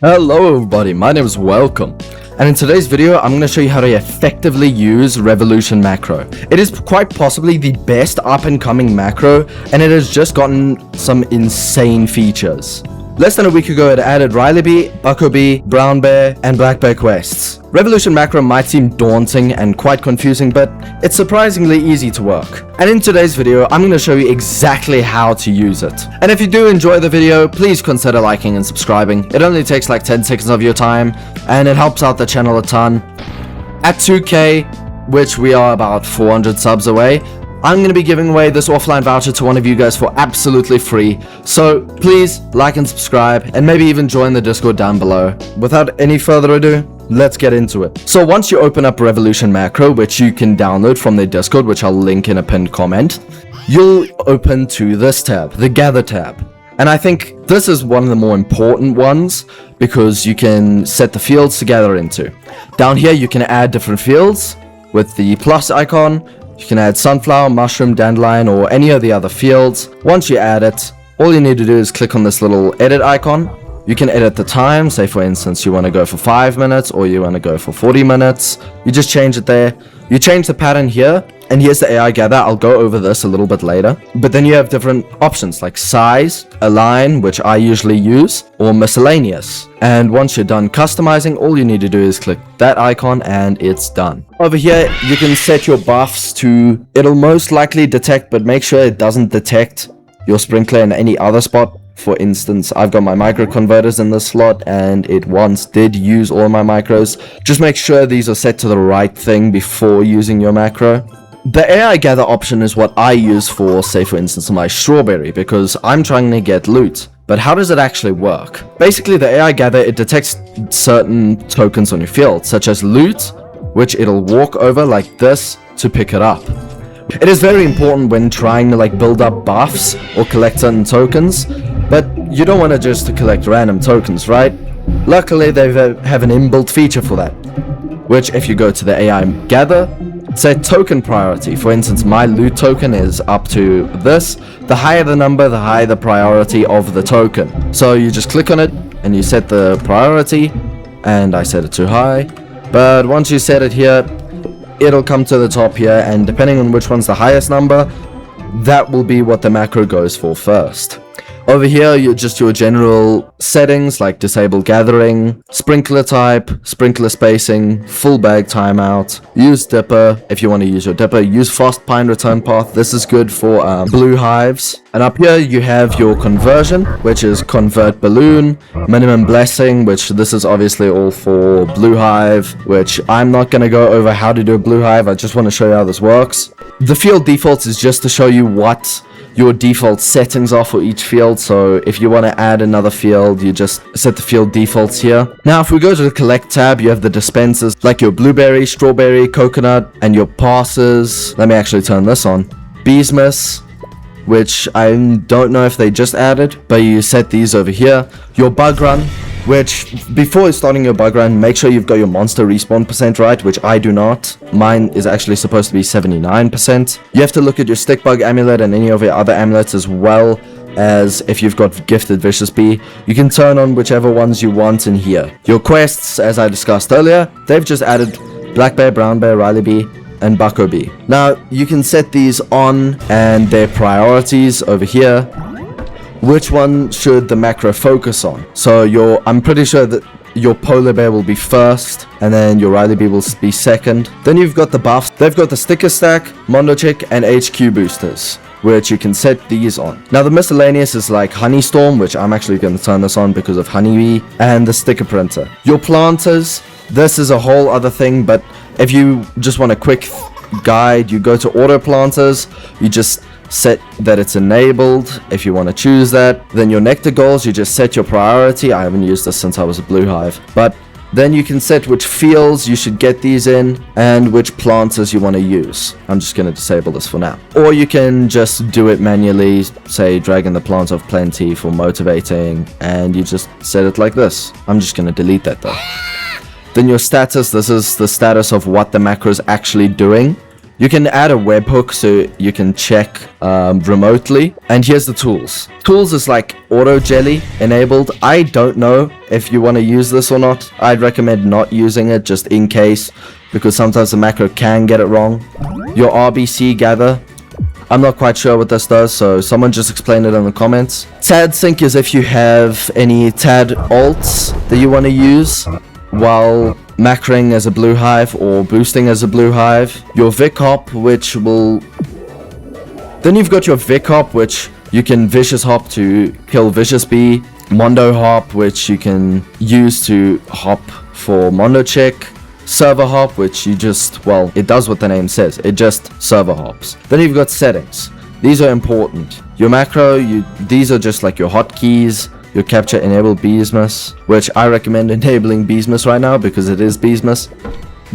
Hello everybody, my name is Welcome, and in today's video I'm going to show you how to effectively use Revolution macro. It is quite possibly the best up and coming macro, and it has just gotten some insane features. Less than a week ago it added Riley Bee, Bucko Bee, Brown Bear, and Black Bear quests. Revolution macro might seem daunting and quite confusing, but it's surprisingly easy to work. And in today's video, I'm going to show you exactly how to use it. And if you do enjoy the video, please consider liking and subscribing. It only takes like 10 seconds of your time, and it helps out the channel a ton. At 2K, which we are about 400 subs away, I'm going to be giving away this offline voucher to one of you guys for absolutely free. So please like and subscribe, and maybe even join the Discord down below. Without any further ado, let's get into it. So once you open up Revolution macro, which you can download from their Discord, which I'll link in a pinned comment, you'll open to this tab, the Gather tab. And I think this is one of the more important ones because you can set the fields to gather into. Down here you can add different fields with the plus icon. You can add sunflower, mushroom, dandelion, or any of the other fields. Once you add it, all you need to do is click on this little edit icon. You can edit the time, say for instance you want to go for 5 minutes or you want to go for 40 minutes. You just change it there. You change the pattern here, and here's the AI gather. I'll go over this a little bit later. But then you have different options like size, align, which I usually use, or miscellaneous. And once you're done customizing, all you need to do is click that icon and it's done. Over here, you can set your buffs to, it'll most likely detect, but make sure it doesn't detect your sprinkler in any other spot. For instance, I've got my micro converters in this slot and it once did use all my micros. Just make sure these are set to the right thing before using your macro. The AI gather option is what I use for, say for instance, my strawberry, because I'm trying to get loot. But how does it actually work? Basically, the AI gather, it detects certain tokens on your field, such as loot, which it'll walk over like this to pick it up. It is very important when trying to build up buffs or collect certain tokens, but you don't want to just collect random tokens, right? Luckily, they have an inbuilt feature for that, which if you go to the AI gather, set token priority. For instance, my loot token is up to this. The higher the number, the higher the priority of the token. So you just click on it and you set the priority, and I set it too high. But once you set it here, it'll come to the top here, and depending on which one's the highest number, that will be what the macro goes for first. Over here, your general settings like disable gathering, sprinkler type, sprinkler spacing, full bag timeout, use dipper if you want to use your dipper, use fast pine return path. This is good for blue hives. And up here you have your conversion, which is convert balloon, minimum blessing, which this is obviously all for blue hive, which I'm not going to go over how to do a blue hive. I just want to show you how this works. The field defaults is just to show you what your default settings are for each field. So if you want to add another field, you just set the field defaults here. Now if we go to the collect tab, you have the dispensers like your blueberry, strawberry, coconut, and your passes. Let me actually turn this on. Beesmas, which I don't know if they just added, but you set these over here. Your bug run, which before starting your bug run, make sure you've got your monster respawn percent right, which I do not. Mine is actually supposed to be 79%. You have to look at your stick bug amulet and any of your other amulets, as well as if you've got gifted vicious bee. You can turn on whichever ones you want in here. Your quests, as I discussed earlier, they've just added Black Bear, Brown Bear, Riley Bee, and Bucko Bee. Now you can set these on and their priorities over here. Which one should the macro focus on? So I'm pretty sure that your polar bear will be first, and then your Riley Bee will be second. Then you've got the buffs. They've got the sticker stack, Mondo Chick, and HQ boosters, which you can set these on. Now the miscellaneous is like Honey Storm, which I'm actually going to turn this on because of Honeybee, and the sticker printer. Your planters, this is a whole other thing, but if you just want a quick guide, you go to auto planters, you just set that it's enabled if you want to choose that. Then your nectar goals, you just set your priority. I haven't used this since I was a blue hive, but then you can set which fields you should get these in and which planters you want to use. I'm just going to disable this for now. Or you can just do it manually, say drag in the plant of plenty for motivating, and you just set it like this. I'm just going to delete that though. Then your status, this is the status of what the macro is actually doing. You can add a webhook so you can check remotely. And here's the tools. Tools is like auto jelly enabled. I don't know if you want to use this or not. I'd recommend not using it just in case, because sometimes the macro can get it wrong. Your RBC gather. I'm not quite sure what this does, so someone just explain it in the comments. TAD sync is if you have any TAD alts that you want to use while macroing as a blue hive or boosting as a blue hive. Your Vic hop, which will... Then you've got your Vic hop, which you can vicious hop to kill vicious bee. Mondo hop, which you can use to hop for mondo check. Server hop, which you just, well, it does what the name says. It just server hops. Then you've got settings. These are important. Your macro, these are just like your hotkeys. Your capture enable Beesmas, which I recommend enabling Beesmas right now because it is Beesmas.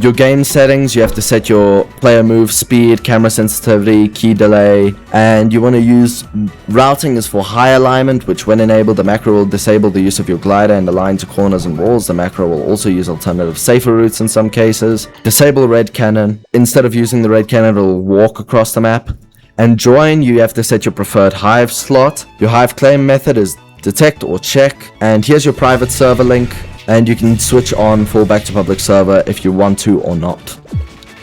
Your game settings, you have to set your player move speed, camera sensitivity, key delay, and you want to use routing is for high alignment, which when enabled, the macro will disable the use of your glider and align to corners and walls. The macro will also use alternative safer routes in some cases. Disable red cannon. Instead of using the red cannon, it will walk across the map. And join, you have to set your preferred hive slot. Your hive claim method is detect or check, and here's your private server link, and you can switch on fallback to public server if you want to or not.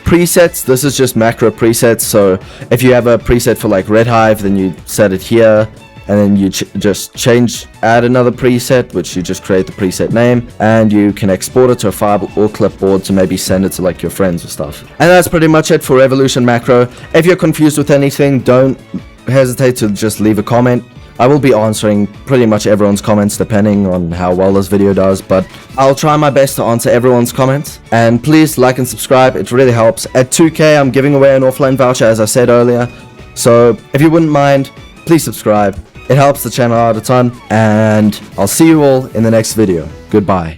Presets, this is just macro presets, so if you have a preset for like red hive, then you set it here, and then you just add another preset, which you just create the preset name, and you can export it to a file or clipboard to maybe send it to like your friends or stuff. And that's pretty much it for Revolution Macro. If you're confused with anything, don't hesitate to just leave a comment. I will be answering pretty much everyone's comments depending on how well this video does, but I'll try my best to answer everyone's comments. And please like and subscribe, it really helps. At 2K, I'm giving away an offline voucher as I said earlier, so if you wouldn't mind, please subscribe. It helps the channel out a ton, and I'll see you all in the next video. Goodbye.